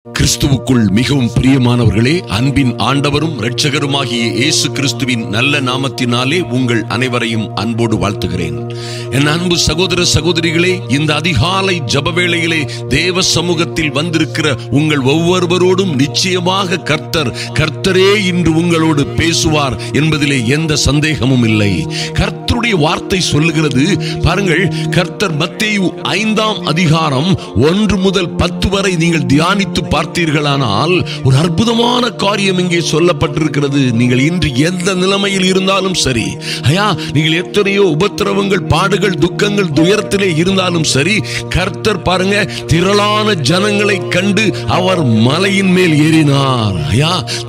கிறிஸ்துவுக்குள் மிகவும் பிரியமானவர்களே, அன்பின் ஆண்டவரும் இரட்சகருமாகிய இயேசு கிறிஸ்துவின் நல்ல நாமத்தினாலே உங்கள் அனைவரையும் அன்போடு வாழ்த்துகிறேன். என் அன்பு சகோதர சகோதரிகளே, இந்த அதிகாலை ஜெப வேளையிலே தேவ சமூகத்தில் வந்திருக்கிற உங்கள் ஒவ்வொருவரோடும் நிச்சயமாக கர்த்தரே இன்று உங்களோடு பேசுவார் என்பதிலே எந்த சந்தேகமும் இல்லை. கர்த்தருடைய வார்த்தை சொல்லுகிறது பாருங்கள். கர்த்தர் மத்தேயு 5ஆம் அதிகாரம் 1 முதல் 10 வரை நீங்கள் தியானித்து பார்த்தீர்களானால் ஒரு அற்புதமான காரியம் இங்கே சொல்லப்பட்டிருக்கிறது. நீங்கள் இன்று எந்த நிலைமையில் இருந்தாலும் சரி, நீங்கள் எத்தனையோ உபத்திரவங்கள், பாடுகள், துக்கங்கள், துயரத்திலே இருந்தாலும் சரி, கர்த்தர் பாருங்க திரளான ஜனங்களை கண்டு அவர் மலையின் மேல் ஏறினார்.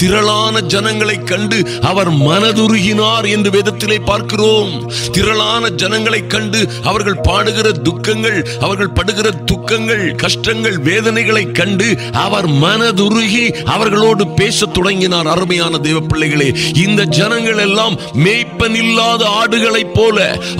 திரளான ஜனங்களை கண்டு அவர் மனதுருகினார் என்று வேதத்திலே பார்க்கிறோம். திரளான ஜனங்களை கண்டு அவர்கள் பாடுகிற துக்கங்கள், அவர்கள் படுகிற துக்கங்கள், கஷ்டங்கள், வேதனைகளை கண்டு அவர் மனதுருகி அவர்களோடு பேச தொடங்கினார். அருமையான தேவ பிள்ளைகளே, இந்த ஜனங்கள் எல்லாம் மேய்ப்பன் இல்லாத ஆடுகளைப் போல,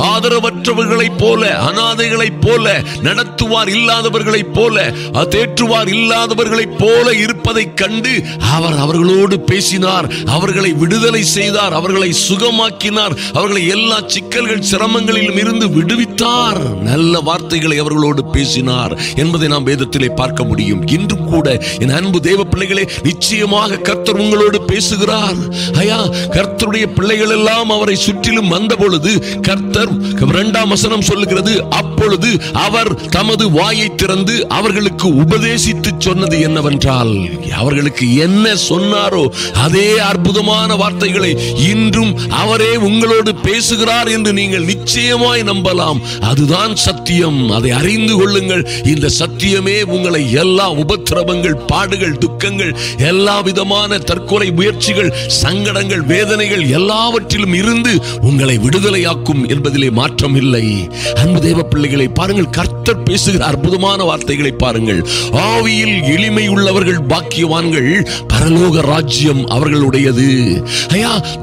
ஆதரவற்றவர்களைப் போல, அனாதைகளைப் போல, நடத்துவார் இல்லாதவர்களைப் போல, தேற்றுவார் இல்லாதவர்களைப் போல இருப்பதை கண்டு அவர் அவர்களோடு பேசினார். அவர்களை விடுதலை செய்தார், அவர்களை சுகமாக்கினார், அவர்களை எல்லா சிக்கல்கள், சிரமங்களிலும் இருந்து விடுவித்தார். நல்ல வார்த்தைகளை அவர்களோடு பேசினார் என்பதை நாம் வேதத்திலே பார்க்க முடியும். இன்று கூட என் அன்பு தேவ பிள்ளைகளே, நிச்சயமாக கர்த்தர் உங்களோடு பேசுகிறார். கர்த்தருடைய பிள்ளைகள் எல்லாம் அவரை சுற்றிலும் வந்த பொழுது கர்த்தர் 2ஆம் வசனம் சொல்லுகிறது, அப்பொழுது அவர் தமது வாயை திறந்து அவர்களுக்கு உபதேசித்து சொன்னது என்னவென்றால், அவர்களுக்கு என்ன சொன்னாரோ அதே அற்புதமான வார்த்தைகளை இன்றும் அவரே உங்களோடு பேசுகிறார் என்று நீங்கள் நிச்சயமாய் நம்பலாம். அதுதான் சத்தியம். அதை அறிந்து கொள்ளுங்கள். இந்த சத்தியமே உங்களை எல்லா உபத்திரவங்கள், பாடுகள், துக்கங்கள், எல்லா விதமான தற்கொலை முயற்சிகள், சங்கடங்கள், வேதனைகள் எல்லாவற்றிலும் இருந்து உங்களை விடுதலையாக்கும் என்பதிலே மாற்றம் இல்லை. அன்பு தேவ பிள்ளைகளை பாருங்கள், கர்த்தர் பேசுகிற அற்புதமான வார்த்தைகளை பாருங்கள். ஆவியில் எளிமை உள்ளவர்கள் பாக்கியவான்கள், பரலோக ராஜ்யம் அவர்களுடையது.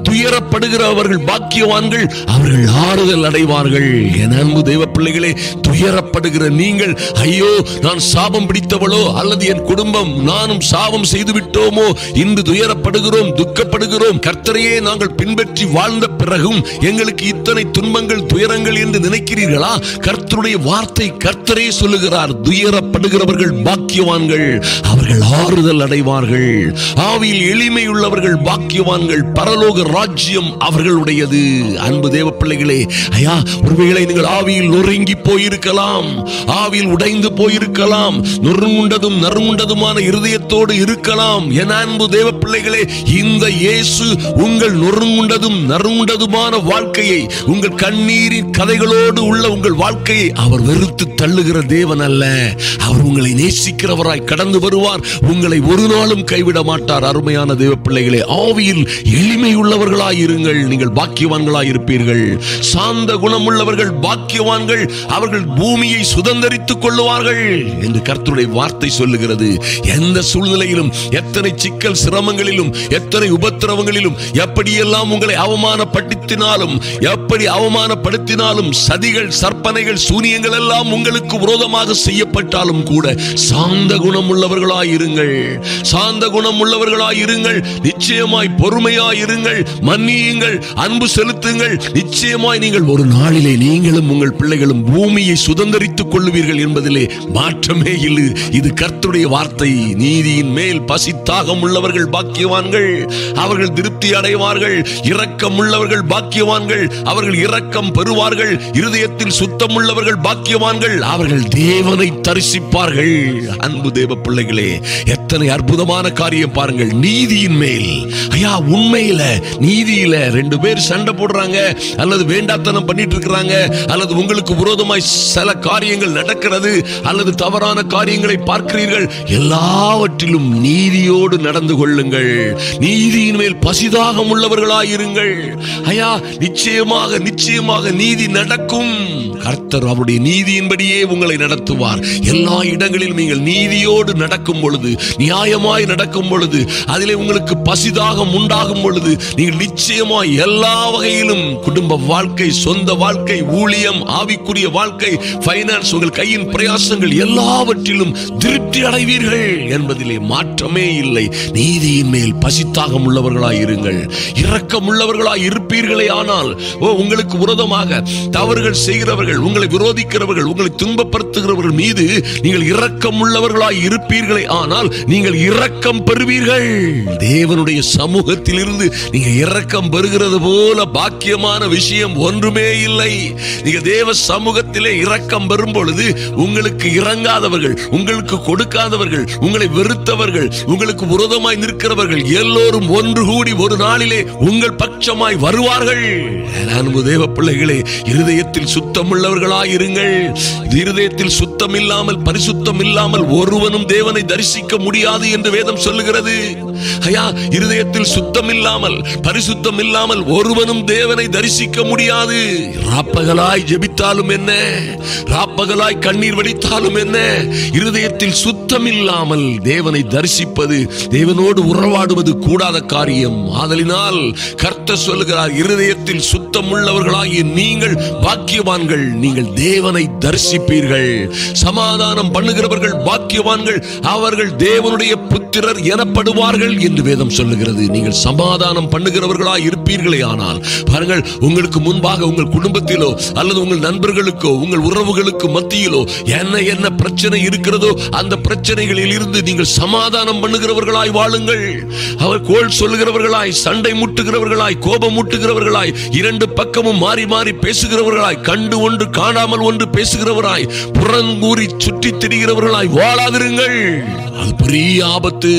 துயரப்படுகிறவர்கள் பாக்கியவான்கள், அவர்கள் ஆறுதல் அடைவார்கள். என் அன்பு தேவ பிள்ளைகளே, துயரப்படுகிற நீங்கள், ஐயோ நான் சாபம் பிடித்தவளோ அல்லது என் குடும்பம் நானும் சாபம் செய்து விட்டோமோ, இன்று துயரப்படுகிறோம், துக்கப்படுகிறோம், கர்த்தரையே நாங்கள் பின்பற்றி வாழ்ந்த பிறகும் எங்களுக்கு இத்தனை துன்பங்கள், துயரங்கள் என்று நினைக்கிறீர்களா? கர்த்தருடைய வார்த்தை கர்த்தரே சொல்லுகிறார், துயரப்படுகிறவர்கள் பாக்கியவான்கள், அவர்கள் ஆறுதல் அடைவார்கள். ஆவியில் எளிமை உள்ளவர்கள் பாக்கியவான்கள், பரலோக ராஜ்யம் அவர்களுடையது. அன்பு தேவ பிள்ளைகளே, ஒருவேளை நீங்கள் ஆவியில் நொறுங்கி போயிருக்கலாம், ஆவியில் உடைந்து போயிருக்கலாம், நொறுங்குண்டதும் நறுங்குண்டதுமான இருதயத்தோடு இருக்கலாம். என் அன்பு தேவ பிள்ளைகளே, இந்த இயேசு உங்கள் நொறுங்குண்டதும் நறுங்குண்டதுமான வாழ்க்கையை, உங்கள் கண்ணீரின் கதைகளோடு உள்ள உங்கள் வாழ்க்கையை அவர் வெறுத்து தள்ளுகிற தேவன் அல்ல. அவர் உங்களை நேசிக்கிறவராய் கடந்து வருவார். உங்களை ஒரு நாளும் கைவிட மாட்டார். அருமையான தேவ பிள்ளைகளே, ஆவியில் எளிமை உள்ளவர்களாய் இருங்கள், நீங்கள் பாக்கியவான்களாய் இருப்பீர்கள். சாந்த குணமுள்ளவர்கள் பாக்கியவான்கள், அவர்கள் பூமியை சுதந்தரித்துக் கொள்ளுவார்கள் என்று கர்த்தருடைய வார்த்தை சொல்லுகிறது. எந்த சூழ்நிலையிலும், எத்தனை சிக்கல் சிரமங்களிலும், எத்தனை உபத்திரவங்களிலும், எப்படியெல்லாம் உங்களை அவமானப்படுத்தினாலும், எப்படி அவமானப்படுத்தினாலும், சதிகள், சற்பனைகள், சூனியங்கள் எல்லாம் உங்களுக்கு விரோதமாக செய்யப்பட்டாலும் கூட சாந்த குணம் உள்ளவர்களாயிருங்கள், சாந்த குணம் உள்ளவர்களாயிருங்கள். நிச்சயமாய் பொறுமையாயிருங்கள், மன்னியுங்கள், அன்பு செலுத்துங்கள். நிச்சயமாய் நீங்கள் ஒரு நாளிலே நீங்களும் உங்கள் பிள்ளைகளும் பூமியை சுதந்தரித்துக் கொள்ளுவீர்கள் என்பதிலே மாற்றமே இல்லை. இது கர்த்தருடைய வார்த்தை. நீதியின் மேல் பசி தாகம் உள்ளவர்கள் பாக்கியவான்கள், அவர்கள் திருப்தி அடைவார்கள். இரக்கம் உள்ளவர்கள் பாக்கியவான்கள், அவர்கள் இரக்கம் பெறுவார்கள். இருதயத்தில் சுத்தம் உள்ளவர்கள் பாக்கியவான்கள், அவர்கள் தேவனை தரிசிப்பார்கள். அன்பு தேவ பிள்ளைகளே, எத்தனை அற்புதமான காரியம் பாருங்கள். நீதியின் மேல், உண்மையில நீதியில 2 பேர் சண்டை போடுறாங்க, அல்லது வேண்டாத்தனம் பண்ணிட்டு இருக்கிறாங்க, அல்லது உங்களுக்கு விரோதமாய் சில காரியங்கள் நடக்கிறது, அல்லது தவறான காரியங்களை பார்க்கிறீர்கள், எல்லாவற்றிலும் நீதியோடு நடந்து கொள்ளுங்கள். நீதியின் மேல் பசிதாகம் உள்ளவர்களாயிருங்கள். நிச்சயமாக நிச்சயமாக நீதி நடக்கும். கர்த்தர் அவருடைய நீதியின்படியே உங்களை நடத்துவார். எல்லா இடங்களிலும் நீங்கள் நீதியோடு நடக்கும் பொழுது, நியாயமாய் நடக்கும் பொழுது, அதிலே உங்களுக்கு பசிதாகம் உண்டாகும் பொழுது, நீங்கள் நிச்சயமாய் எல்லா வகையிலும் குடும்ப வாழ்க்கை, சொந்த வாழ்க்கை, ஊழியம், ஆவிக்குரிய வாழ்க்கை, ஃபைனான்ஸ், உங்கள் கையின் பிரயாசங்கள் எல்லாவற்றிலும் திருப்தி அடைவீர்கள் என்பதிலே மாற்றமே இல்லை. நீதியின் மேல் பசித்தாகம் உள்ளவர்களாய் இருங்கள், இரக்கம் உள்ளவர்களாய் இருப்பீர்களே. ஆனால் உங்களுக்கு விரோதமாக தவறுகள் செய்கிறவர்கள், உங்களை விரோதிக்கிறவர்கள், உங்களை துன்பப்படுத்துகிறவர்கள் மீது நீங்கள் இரக்கம் உள்ளவர்களாய் இருப்பீர்களே. ஆனால் நீங்கள் இரக்கம் பெறுவீர்கள். தேவனுடைய சமூகத்தில் இருந்து நீங்க இரக்கம் பெறுகிறது போல பாக்கியமான விஷயம் ஒன்றுமே இல்லை. நீங்க தேவ சமூகத்திலே இரக்கம் பெறும் பொழுது உங்களுக்கு இறங்காதவர்கள், உங்களுக்கு கொடுக்காதவர்கள், உங்களை வெறுத்தவர்கள், உங்களுக்கு விரோதமாய் நிற்கிறவர்கள் எல்லோரும் ஒன்று கூடி ஒரு நாளிலே உங்கள் பட்சமாய் வருவார்கள். அன்பு தேவ பிள்ளைகளே, இருதயத்தில் சுத்தம் உள்ளவர்களாய் இருங்கள். இருதயத்தில் சுத்தம் இல்லாமல், பரிசுத்தம் இல்லாமல் ஒருவனும் தேவனை தரிசிக்க முடியாது என்று வேதம் சொல்லுகிறது. ஐயா, இருதயத்தில் சுத்தம் இல்லாமல், பரிசுத்தம் இல்லாமல் ஒருவனும் தேவனை தரிசிக்க முடியாது. ராப்பகலாய் ஜெபித்தாலும் என்ன, ராப்பகலாய் கண்ணீர் வடித்தாலும் என்ன, இருதயத்தில் சுத்தம் இல்லாமல் தேவனை தரிசிப்பது, தேவனோடு உறவாடுவது கூடாத காரியம். ஆதலினால் கர்த்தர் சொல்லுகிறார், இருதயத்தில் சுத்தம் உள்ளவர்களாகிய நீங்கள் பாக்கியவான்கள், நீங்கள் தேவனை தரிசிப்பீர்கள். சமாதானம் பண்ணுகிறவர்கள் பாக்கியவான்கள், அவர்கள் தேவனுடைய புத்திரர் எனப்படுவார்கள் என்று வேதம் சொல்லுகிறது. நீங்கள் சமாதானம் பண்ணுகிறவர்களாய் இருப்பீர்களே. ஆனால் பாருங்கள், உங்களுக்கு முன்பாக உங்கள் குடும்பத்திலோ அல்லது உங்கள் நண்பர்களுக்கோ உங்கள் உறவுகளுக்கு மத்தியிலோ என்ன பிரச்சனை இருக்கிறதோ அந்த பிரச்சனைகளில் இருந்து நீங்கள் சமாதானம் பண்ணுகிறவர்களாய் வாழுங்கள். அவர் கோல் சொல்லுகிறவர்களாய், சண்டை முட்டுகிறவர்களாய், கோபம் முட்டுகிறவர்களாய், இரண்டு பக்கமும் மாறி மாறி பேசுகிறவர்களாய், கண்டு ஒன்று காணாமல் ஒன்று பேசுகிறவராய், புறங்கூறி சுற்றி திரிகிறவர்களாய் வாழாதிருங்கள். அது பெரிய ஆபத்து.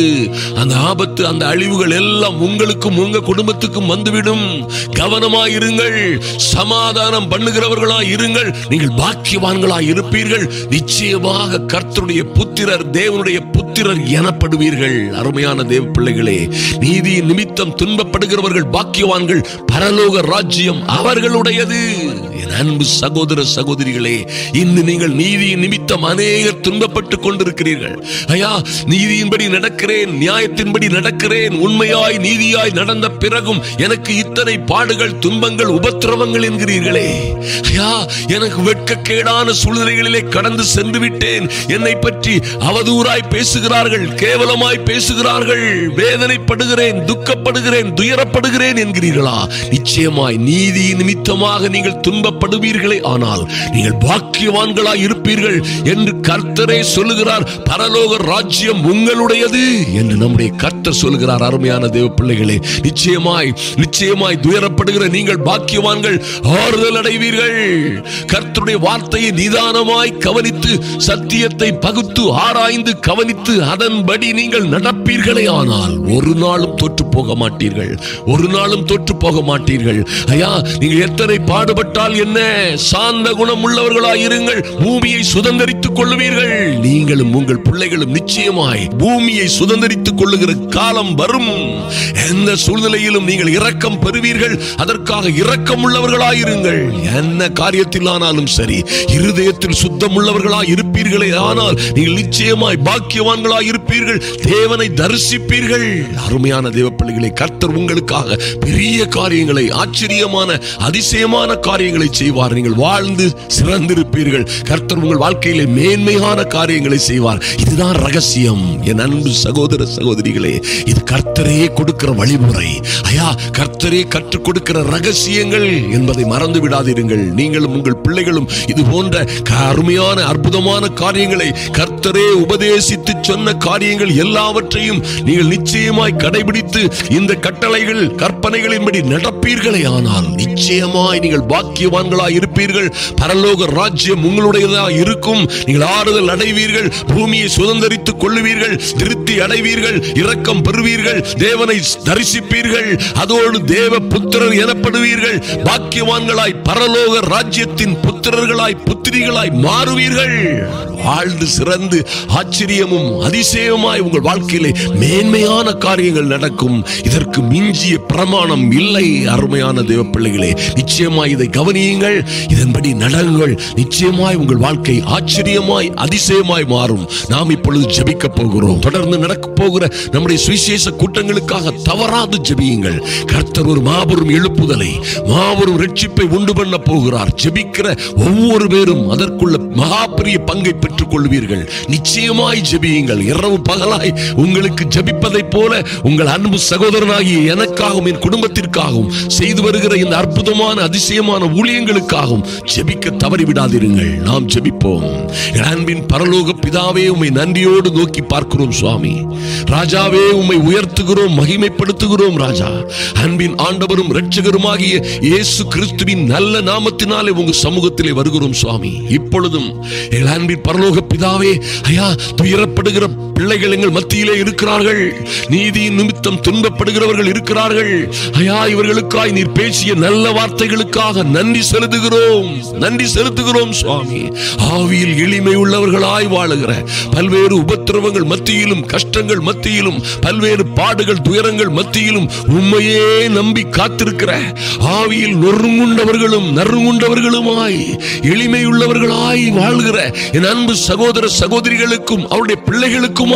அந்த ஆபத்து, அந்த அழிவுகள் எல்லாம் உங்களுக்கும் உங்க குடும்பத்துக்கும் வந்துவிடும். கவனமாயிருங்கள், சமாதானம் பண்ணுகிறவர்களாய் இருங்கள். நீங்கள் பாக்கியவான்களாய் இருப்பீர்கள். நிச்சயமாக கர்த்தருடைய புத்திரர், தேவனுடைய புத்திரர் எனப்படுவீர்கள். அருமையான தேவ பிள்ளைகளே, நீதியின் நிமித்தம் துன்பப்படுகிறவர்கள் பாக்கியவான்கள், பரலோக ராஜ்யம் அவர்களுடையது. என் அன்பு சகோதர சகோதரிகளே, இன்று நீங்கள் நீதியின் நிமித்தம் அநேகர் துன்பப்பட்டுக் கொண்டிருக்கிறீர்கள். ஐயா, நீதியின்படி நடக்கிறேன், நியாயத்தின்படி நடக்கிறேன், உண்மையாய் நீதியாய் நடந்த பிறகும் எனக்கு இத்தனை பாடுகள், துன்பங்கள், உபத்திரவங்கள் என்கிறீர்களே. ஐயா, எனக்கு வெட்கக்கேடான சூழ்நிலைகளிலே கடந்து சென்று விட்டேன், என்னை பற்றி அவதூறாய் பேசுகிறார்கள், கேவலமாய் பேசுகிறார்கள், வேதனைப்படுகிறேன், துக்கப்படுகிறேன், துயரப்படுகிறேன் என்கிறீர்களா? நிச்சயமாய் நீதி நிமித்தமாக நீங்கள் துன்பப்படுவீர்களே. ஆனால் நீங்கள் பாக்கியவான்களாய் இருப்பீர்கள் என்று கர்த்தரே சொல்லுகிறார். பரலோக ராஜ்யம் உங்களுடையது என்று நம்முடைய கர்த்தர் சொல்லுகிறார். அருமையான தேவ பிள்ளைகளே, நிச்சயமாய் நிச்சயமாய் துயரப்படுகிற நீங்கள் பாக்கியவான்கள், ஆறுதல் அடைவீர்கள். கர்த்தருடைய வார்த்தையை நிதானமாய் கவனித்து, சத்தியத்தை பகுத்து ஆராய்ந்து கவனித்து அதன்படி நீங்கள் நடப்பீர்களே. ஆனால் ஒரு நாளும் தோற்று போக மாட்டீர்கள், ஒரு நாளும் தோற்று போக மாட்டீர்கள். ஐயா, நீங்கள் எத்தனை பாடுபட்டால் என்ன, சாந்த குணம் உள்ளவர்களாய் இருங்கள், பூமியை சுதந்தரித்துக் கொள்ளுவீர்கள். நீங்களும் உங்கள் பிள்ளைகளும் நிச்சயமாய் பூமியை சுதந்தரித்துக் கொள்ளுகிற காலம் வரும். எந்த சூழ்நிலையிலும் நீங்கள் இரக்கம் பெறுவீர்கள். அதற்காக இரக்கம் உள்ளவர்களாயிருங்கள். என்ன காரியத்தில் ஆனாலும் சரி, இருதயத்தில் சுத்தம் உள்ளவர்களாய் இருப்பீர்களே. ஆனால் நீங்கள் நிச்சயமாய் பாக்கியவான்களாய் இருப்பீர்கள், தேவனை தரிசிப்பீர்கள். அருமையான தேவ பிள்ளைகளை, கர்த்தர் உங்களுக்காக பெரிய காரியங்களை, ஆச்சரியமான அதிசயமான காரியங்களை செய்வார். நீங்கள் வாழ்ந்து சிறந்திருப்பீர்கள். கர்த்தர் உங்கள் வாழ்க்கையிலே மேன்மையான காரியங்களை செய்வார். இதுதான் ரகசியம். என் அன்பு சகோதர சகோதரிகளே, இது கர்த்தரே கொடுக்கிற வழிமுறை. ஐயா, கர்த்தரே கற்றுக் கொடுக்கிற ரகசியங்கள் என்பதை மறந்து விடாதீர்கள். நீங்களும் உங்கள் பிள்ளைகளும் இது போன்ற அருமையான அற்புதமான காரியங்களை, கர்த்தரே உபதேசித்து சொன்ன காரியங்கள் எல்லாவற்றையும் நீங்கள் நிச்சயமாய் கடைபிடித்து இந்த கட்டளைகள், கற்பனைகளின்படி நடப்பீர்களே. ஆனால் நிச்சயமாய் நீங்கள் பாக்கியவான்களாய் இருப்பீர்கள். பரலோக ராஜ்யம் உங்களுடையதா இருக்கும். நீங்கள் ஆறுதல் அடைவீர்கள், பூமியை சுதந்தரித்துக் கொள்ளுவீர்கள், திருப்தி அடைவீர்கள், இரக்கம் பெறுவீர்கள், தேவனை தரிசிப்பீர்கள். அதோடு தேவ புத்திரர் எனப்படுவீர்கள். பாக்கியவான்களாய் பரலோக ராஜ்யத்தின் புத்திரர்களாய், புத்திரிகளாய் மாறுவீர்கள். வாழ்ந்து சிறந்து ஆச்சரியமும் அதிசயமாய் உங்கள் வாழ்க்கையிலே மேன்மையான காரியங்கள் நடக்கும். இதற்கு மிஞ்சிய பிரமாணம் இல்லை. அருமையான தேவ பிள்ளைகளே, நிச்சயமாய் இதை கவனியுங்கள். இதன்படி நடங்கள். நிச்சயமாய் உங்கள் வாழ்க்கை ஆச்சரியமாய் அதிசயமாய் மாறும். நாம் இப்பொழுது ஜெபிக்க போகிறோம். தொடர்ந்து நடக்க போகிற நம்முடைய சுவிசேஷ கூட்டங்களுக்காக தவறாது ஜெபியுங்கள். கர்த்தர் ஒரு மாபெரும் எழுப்புதலை, மாபெரும் ரட்சிப்பை உண்டு பண்ண போகிறார். ஜெபிக்கிற ஒவ்வொரு பேரும் அதற்குள்ள மகா பெரிய பங்கை பெற்றுக் கொள்வீர்கள். நிச்சயமாய் ஜெபியுங்கள். இரவு பகலாய் உங்களுக்கு ஜெபிப்பதை போல உங்கள் அன்பு சகோதரனாகிய எனக்காகவும் என் குடும்பத்திற்காகவும் செய்து வருகிற இந்த அற்புதமான அதிசயமான ஊழியங்களுக்காகவும் ஜெபிக்க தவறிவிடாதிருங்கள். நாம் ஜெபிப்போம். அன்பின் பரலோக பிதாவே, உம்மை நன்றியோடு நோக்கி பார்க்கிறோம் சுவாமி. ராஜாவே, உம்மை உயர்த்துகிறோம், மகிமைப்படுத்துகிறோம் ராஜா. அன்பின் ஆண்டவரும் இரட்சகருமாகிய இயேசு கிறிஸ்துவின் நல்ல நாமத்தினாலே உங்க சமூகத்திலே வருகிறோம் சுவாமி. இப்பொழுதும் எங்கள் அன்பின் பரலோக பிதாவே, ஐயா, துயரப்படுகிற பிள்ளைகள் எங்கள் மத்தியிலே இருக்கிறார்கள். நீதியின் நிமித்தம் துன்பப்படுகிறவர்கள் இருக்கிறார்கள். ஐயா, இவர்களுக்காய் நீர் பேசிய நல்ல வார்த்தைகளுக்காக நன்றி செலுத்துகிறோம், நன்றி செலுத்துகிறோம் சுவாமி. ஆவியில் எளிமை உள்ளவர்களாய் வாழுகிற, பல்வேறு உபத்திரவங்கள் மத்தியிலும், கஷ்டங்கள் மத்தியிலும், பல்வேறு பாடுகள் துயரங்கள் மத்தியிலும் உண்மையே நம்பி காத்திருக்கிற, ஆவியில் நொறுங்குண்டவர்களும் நறுங்குண்டவர்களுமாய் எளிமை உள்ளவர்களாய் வாழ்கிற என் அன்பு சகோதர சகோதரிகளுக்கும் அவருடைய பிள்ளைகளுக்குமாய்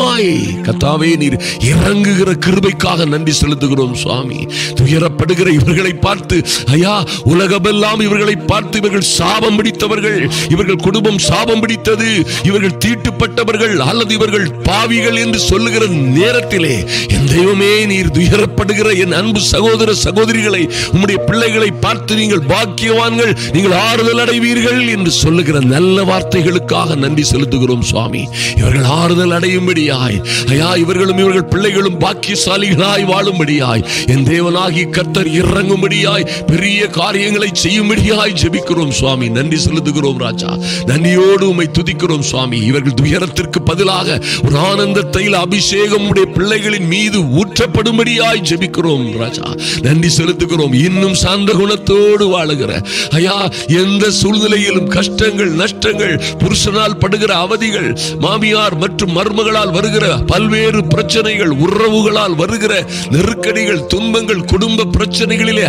கர்த்தாவே நீர் இறங்குகிற கிருபைக்காக நன்றி செலுத்துகிறோம் சுவாமி. துயரப்படுகிற இவர்களை பார்த்து, ஐயா, உலகமெல்லாம் இவர்களை பார்த்து இவர்கள் சாபம் பிடித்தவர்கள், இவர்கள் குடும்பம் சாபம் பிடித்தது, இவர்கள் தீட்டுப்பட்டவர்கள் அல்லது இவர்கள் பாவிகள் என்று சொல்லுகிற நேரத்திலே, என் தெய்வமே, நீர் துயரப்படுகிற என் அன்பு சகோதர சகோதரிகளை, உம்முடைய பிள்ளைகளை பார்த்து நீங்கள் பாக்கியவான்கள், நீங்கள் ஆறுதல் அடைவீர்கள் என்று சொல்லுகிற நல்ல வார்த்தைகளுக்காக நன்றி செலுத்துகிறோம் சுவாமி. இவர்கள் ஆறுதல் அடையும்படியாய், ஐயா, இவர்களும் இவர்கள் பிள்ளைகளும் பாக்கியசாலிகளாய் வாழும்படியாய் என் தேவனாகி கர்த்தர் இறங்கும்படியாய் பெரிய காரியங்களை செய்யும்படியாய் ஜெபிக்கிறோம் சுவாமி. நன்றி செலுத்துகிறோம் ராஜா. நன்றியோடு உம்மை துதிக்கிறோம் சுவாமி. இவர்கள் துயரத்திற்கு பதிலாக ஒரு ஆனந்த தைல அபிஷேகம் உடைய பிள்ளைகளின் மீது ஊற்றப்படும்படியாய் ஜெபிக்கிறோம் ராஜா. நன்றி செலுத்துகிறோம். இன்னும் சாந்த குணத்தோடு வாழுகிற, ஐயா, எந்த சூழ்நிலையிலும் கஷ்டங்கள் நஷ்டங்கள், புருஷனால் படுகிற அவதிகள், மாமியார் மற்றும் மருமகளால் வருகிற பல்வேறு பிரச்சனைகள், உறவுகளால் வருகிற நெருக்கடிகள், துன்பங்கள், குடும்ப பிரச்சனைகளிலே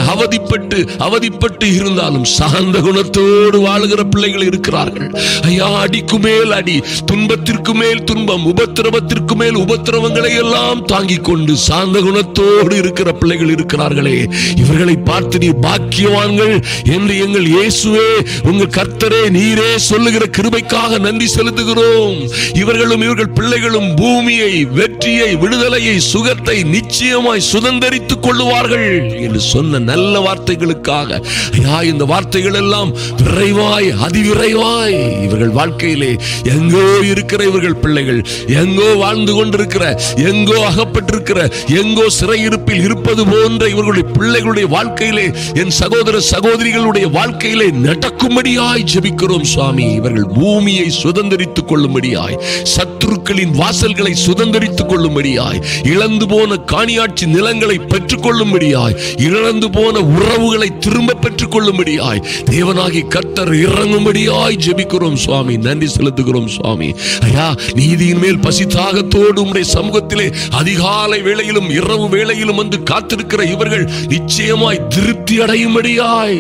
அவதிப்பட்டு இருந்தாலும் சாந்த குணத்தோடு வாழுகிற பிள்ளைகள் இருக்கிறார்கள். ஐயா, அடிக்கு மேல் அடி, துன்பத்திற்கு மேல் துன்பம், உபத்திரவத்திற்கு மேல் உபத்திரவங்களை எல்லாம் தாங்கிக் கொண்டு சாந்த குணத்தோடு இருக்கிற பிள்ளைகள் இருக்கிறார்களே, இவர்களை பார்த்து நீர் பாக்கியவான்கள் என்று எங்கள் இயேசுவே, உங்கள் கர்த்தரே, நீரே சொல்லுகிற கிருபைக்காக நன்றி செலுத்துகிறோம். இவர்களும் இவர்கள் பிள்ளைகளும் பூமியை, வெற்றியை, விடுதலையை, சுகத்தை நிச்சயமாய் சுதந்தரித்துக் கொள்ளுவார்கள் என்று சொன்ன நல்ல வார்த்தைகளுக்காக, ஐயா, இந்த வார்த்தைகள் எல்லாம் விரைவாய், அதிவிரைவாய் இவர்கள் வாழ்க்கையிலே எங்கோ இருக்கிற இவர்கள் பிள்ளைகள், எங்கோ வாழ்ந்து கொண்டிருக்கிற, எங்கோ அகப்பட்டிருக்கிற, எங்கோ சிறையிருப்பில் இருப்பது போன்ற இவர்களுடைய பிள்ளைகளுடைய வாழ்க்கையிலே, என் சகோதர சகோதரிகளுடைய வாழ்க்கையிலே நடக்கும்படியாய் ஜெபிக்கிறோம் சுவாமி. இவர்கள் பூமியை சுதந்தரித்துக் கொள்ளும்படியாய், சத்துருக்களின் வாசல்களை சுதந்தரித்துக் கொள்ளும்படியாய், இழந்து போன காணியாட்சி நிலங்களை பெற்றுக் கொள்ளும்படியாய், இழந்து போன உறவுகளை திரும்ப பெற்றுக் கொள்ளும்படியாய் தேவனாகி கர்த்தர் இறங்கும்படியாய் ஜெபிக்கிறோம் சுவாமி. நன்றி செலுத்துகிறோம் சுவாமி. ஐயா, நீதியின் மேல் பசிதாகத்தோடு உம்முடைய சமூகத்திலே அதிகாலை வேளையிலும் இரவு வேளையிலும் வந்து காத்திருக்கிற இவர்கள் நிச்சயமாய் திருப்தி அடையும்படியாய்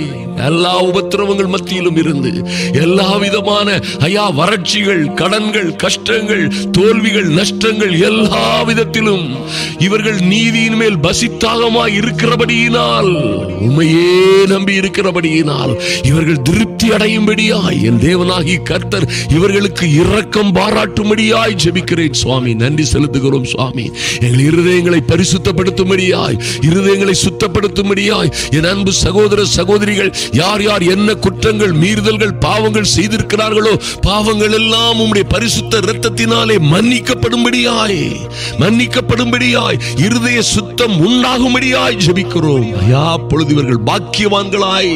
எல்லா உபத்திரவங்கள் மத்தியிலும் இருந்து எல்லா விதமான, ஐயா, வறட்சிகள், கடன்கள், கஷ்டங்கள், தோல்விகள், நஷ்டங்கள், எல்லா விதத்திலும் இவர்கள் நீதியின் மேல் பசித்தாகமாய் இருக்கிறபடியினால், உண்மையே நம்பி இருக்கிறபடியினால் இவர்கள் திருப்தி அடையும்படியாய் என் தேவனாகி கர்த்தர் இவர்களுக்கு இரக்கம் பாராட்டும்படியாய் ஜெபிக்கிறேன் சுவாமி. நன்றி செலுத்துகிறோம் சுவாமி. எங்கள் இருதயங்களை பரிசுத்தப்படுத்தும்படியாய், இருதயங்களை சுத்தப்படுத்தும்படியாய் என் அன்பு சகோதர சகோதரிகள் யார் யார் என்ன குற்றங்கள், மீறுதல்கள், பாவங்கள் செய்திருக்கிறார்களோ, பாவங்கள் எல்லாம் உம்முடைய பரிசுத்த இரத்தத்தினாலே மன்னிக்கப்படும்படியாய் இருதய சுத்தம் உண்டாகும்படியாய் ஜெபிக்கிறோம். ஐயா, அப்பொழுது இவர்கள் பாக்கியவான்களாய்,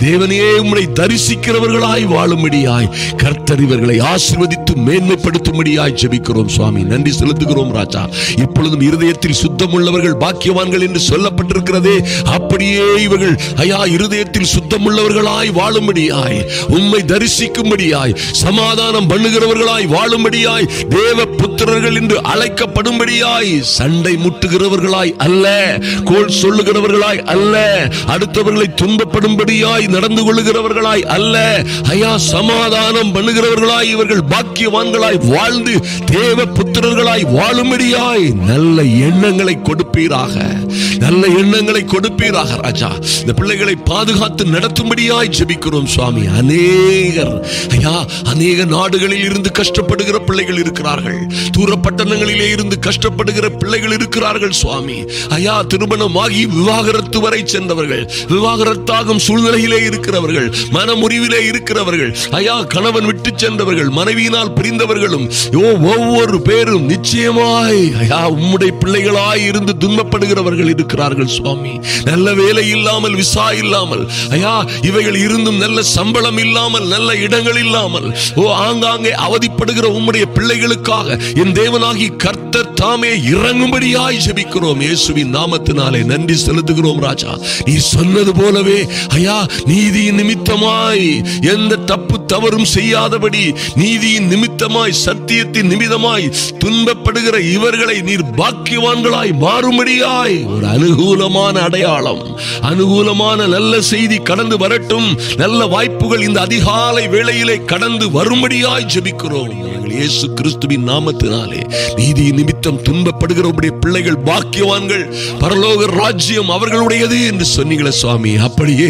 தேவனே, உம்மை தரிசிக்கிறவர்களாய் வாழும்படியாய் கர்த்தர் இவர்களை ஆசீர்வதித்து மேன்மைப்படுத்தும்படியாய் ஜெபிக்கிறோம் சுவாமி. நன்றி செலுத்துகிறோம் ராஜா. இப்பொழுதும் இருதயத்தில் சுத்தம் உள்ளவர்கள் பாக்கியவான்கள் என்று சொல்லப்பட்டிருக்கிறதே, அப்படியே இவர்கள், ஐயா, இருதயத்தில் சுத்தம் பரிசுத்தம் உள்ளவர்களாய் வாழும்படியாய், உம்மை தரிசிக்கும்படியாய், சமாதானம் பண்ணுகிறவர்களாய் வாழும்படியாய், தேவ புத்திரர்கள் என்று அழைக்கப்படும்படியாய், சண்டை முட்டுகிறவர்களாய் அல்ல, கோல் சொல்லுகிறவர்களாய் அல்ல, அடுத்தவர்களை துன்பப்படும்படியாய் நடந்து கொள்ளுகிறவர்களாய் அல்ல, ஐயா சமாதானம் பண்ணுகிறவர்களாய் இவர்கள் பாக்கியவான்களாய் வாழ்ந்து தேவ புத்திரர்களாய் வாழும்படியாய் நல்ல எண்ணங்களை கொடுப்பீராக, நல்ல எண்ணங்களை கொடுப்பீராக ராஜா. இந்த பிள்ளைகளை பாதுகாத்து நடத்தும்படியாய் ஜெபிக்கிறோம் சுவாமி. அநேக நாடுகளில் இருந்து கஷ்டப்படுகிற பிள்ளைகள் இருக்கிறார்கள், தூர பட்டணங்களிலே இருந்து கஷ்டப்படுகிற பிள்ளைகள் இருக்கிறார்கள் சுவாமி. ஐயா திருமணமாகி விவாகரத்து வரை சென்றவர்கள், விவாகரத்தாகும் சூழ்நிலையிலே இருக்கிறவர்கள், மனமுறிவிலே இருக்கிறவர்கள், ஐயா கணவன் விட்டு சென்றவர்கள், மனைவியினால் பிரிந்தவர்களும் ஒவ்வொரு பேரும் நிச்சயமாய் ஐயா உம்முடைய பிள்ளைகளாய் இருந்து துன்பப்படுகிறவர்கள் இருக்கிறார்கள் சுவாமி. நல்ல வேலை இல்லாமல், விசா இல்லாமல், ஐயா இவைகள் இருந்தும் நல்ல சம்பளம் இல்லாமல், நல்ல இடங்கள் இல்லாமல் ஆங்காங்கே அவதிப்படுகிற உம்முடைய பிள்ளைகளுக்காக என் தேவனாகி கர்த்தர் தாமே இறங்கும்படியாய் ஜெபிக்கிறோம். இயேசுவின் நாமத்தினாலே நன்றி செலுத்துகிறோம் ராஜா. நீ சொன்னது போலவே ஐயா நீதியின் நிமித்தமாய் எந்த தப்பு தவறும் செய்யாதபடி, நீதியின் நிமித்தமாய் சத்தியத்தின் நிமித்தமாய் துன்பப்படுகிற இவர்களை நீர் பாக்கியவான்களாய் மாறும்படியாய் ஒரு அனுகூலமான அடையாளம், அனுகூலமான நல்ல செய்தி கடந்து வரட்டும். நல்ல வாய்ப்புகள் இந்த அதிகாலை வேளையிலே கடந்து வரும்படியாய் ஜெபிக்கிறோம். இயேசு கிறிஸ்துவின் நாமத்தினாலே நீதியின் நிமித்தம் துன்பப்படுகிற உம்முடைய பிள்ளைகள் பாக்கியவான்கள், பரலோக ராஜ்யம் அவர்களுடையது என்று சொன்னீங்களே சுவாமி. அப்படியே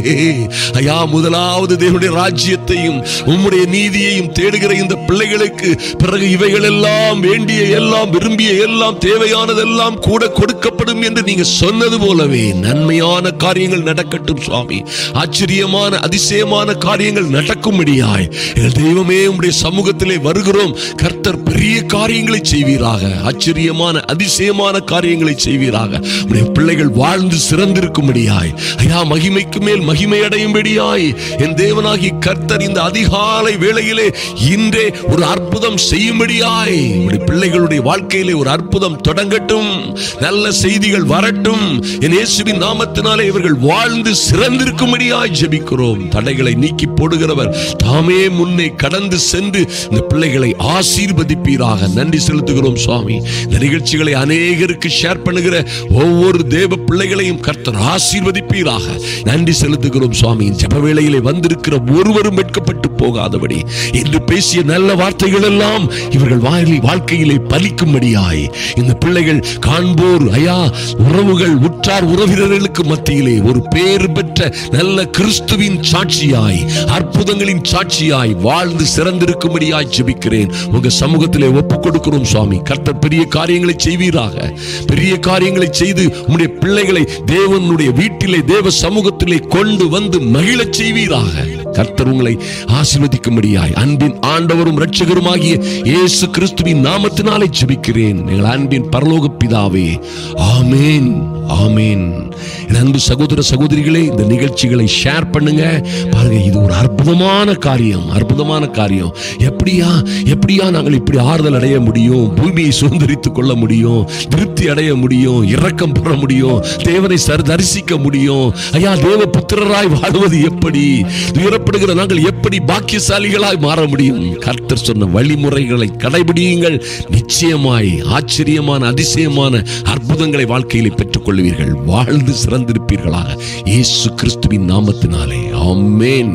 ஐயா முதலாவது தேவனுடைய ராஜ்யத்தையும் உம்முடைய நீதியையும் தேடுகிற இந்த பிள்ளைகளுக்கு பிறகு இவைகள் எல்லாம் வேண்டிய எல்லாம் விரும்பிய எல்லாம் தேவையானதெல்லாம் கூட கொடுக்கப்படும் என்று நீங்க சொன்னது போலவே நன்மையான காரியங்கள் நடக்கட்டும் சுவாமி. ஆச்சரியமான அதிசயமான காரியங்கள் நடக்கும்படியாய் எங்கள் தெய்வமே உம்முடைய சமூகத்திலே வருகிறோம். கர்த்தர் பெரிய காரியங்களை செய்வீராக, ஆச்சரியமான அதிசயமான காரியங்களை செய்வீராக. உம்முடைய பிள்ளைகள் வாழ்ந்து சிறந்திருக்கும்படியாய், ஐயா மகிமைக்கு மேல் மகிமை அடையும்படியாய் என் தேவனாகி கர்த்தர் இந்த அதிகாலை வேளையிலே இன்றே ஒரு அற்புதம் செய்யும்படியாய் உம்முடைய பிள்ளைகளுடைய வாழ்க்கையிலே ஒரு அற்புதம் தொடங்கட்டும். நல்ல செய்திகள் வரட்டும். என் இயேசுவின் நாமத்தினாலே இவர்கள் வாழ்ந்து சிறந்திருக்கும்படியாய் ஜெபிக்கிறோம். தடைகளை நீக்கி போடுகிறவர் தாமே முன்னே கடந்து சென்று இந்த பிள்ளைகளை ஆசீர்வதிப்பீராக. நன்றி செலுத்துகிறோம் சுவாமி. இந்த நிகழ்ச்சிகளை அநேகருக்கு ஷேர் பண்ணுகிற ஒவ்வொரு தேவ பிள்ளைகளையும் கர்த்தர் ஆசீர்வதிப்பீராக. நன்றி செலுத்துகிறோம் சுவாமி. ஜெப வேளையிலே வந்திருக்கிற ஒருவரும் வெட்கப்பட்டு போகாதபடி என்று பேசிய நல்ல வார்த்தைகள் எல்லாம் இவர்கள் வாழ்க்கையிலே பலிக்கும்படியாய் இந்த பிள்ளைகள் காண்போர் ஐயா உறவுகள் உற்றார் உறவினர்களுக்கு மத்தியிலே ஒரு பேர் பெற்ற நல்ல கிறிஸ்துவின் சாட்சியாய், அற்புதங்களின் சாட்சியாய் வாழ்ந்து சிறந்திருக்கும்படியாய் ஜெபிக்கிறேன். உங்க சமூகத்திலே ஒப்புக் கொடுக்கிறோம் சுவாமி. கர்த்தர் பெரிய காரியங்களை செய்வீராக. பெரிய காரியங்களை செய்து உம்முடைய பிள்ளைகளை தேவனுடைய வீட்டிலே தேவ சமூகத்திலே கொண்டு வந்து மகிழச் செய்வீராக. கர்த்தர் உங்களை ஆசீர்வதிக்கும்படியாய் அன்பின் ஆண்டவரும் இரட்சகருமாகிய இயேசு கிறிஸ்துவின் நாமத்தினாலே ஜெபிக்கிறேன் எங்கள் அன்பின் பரலோக பிதாவே. ஆமென், ஆமென். அன்பு சகோதர சகோதரிகளே, இந்த நிகழ்ச்சிகளை ஷேர் பண்ணுங்க. பாருங்க, இது ஒரு அற்புதமான காரியம், அற்புதமான காரியம். எப்படியா நாங்கள் இப்படி ஆறுதல் அடைய முடியும், பூமியை சுதந்திரித்துக் கொள்ள முடியும், திருப்தி அடைய முடியும், இரக்கம் பெற முடியும், தேவனை தரிசிக்க முடியும், ஐயா தேவ புத்திரராய் வாழ்வது எப்படி, துயரப்படுகிற நாங்கள் எப்படி பாக்கியசாலிகளாய் மாற முடியும்? கர்த்தர் சொன்ன வழிமுறைகளை கடைபிடியுங்கள். நிச்சயமாய் ஆச்சரியமான அதிசயமான அற்புதங்களை வாழ்க்கையிலே பெற்றுக் கொள்வீர்கள். வாழ்ந்து சிறந்திருப்பீர்களாக. இயேசு கிறிஸ்துவின் நாமத்தினாலே ஆமென்.